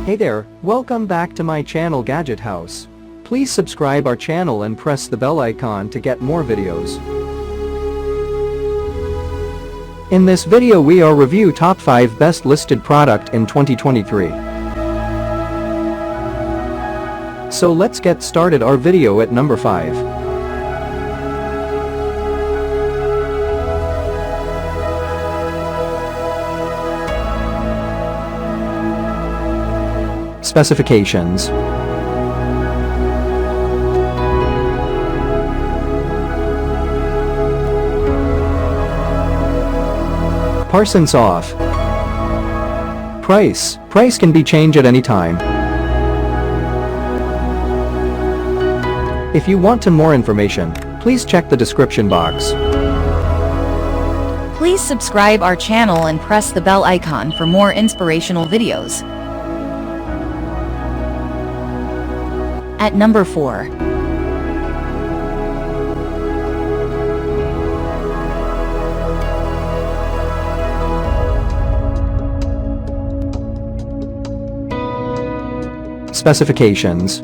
Hey there, welcome back to my channel Gadget House. Please subscribe our channel and press the bell icon to get more videos. In this video we are review top 5 best listed product in 2023. So let's get started our video at number 5. Specifications. Parsons off. Price can be changed at any time. If you want to more information, please check the description box. Please subscribe our channel and press the bell icon for more inspirational videos. At number 4. Specifications.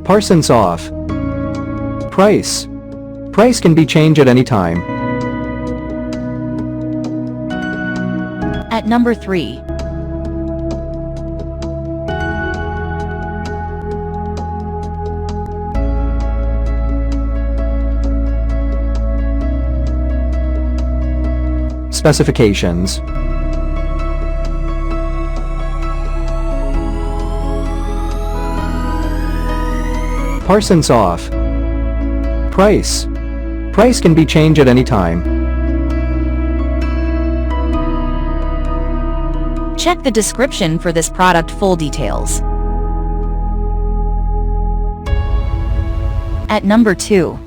Parsons off. Price can be changed at any time. At number 3. Specifications. Parsons off. Price can be changed at any time. Check the description for this product full details. At number 2.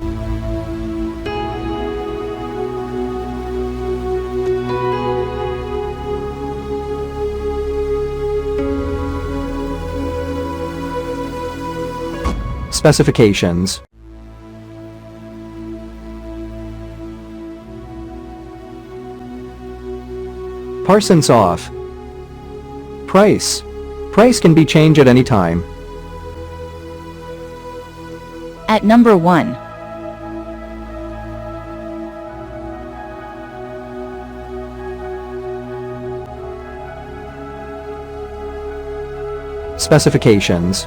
Specifications. Parsons off. Price can be changed at any time. At number 1. Specifications.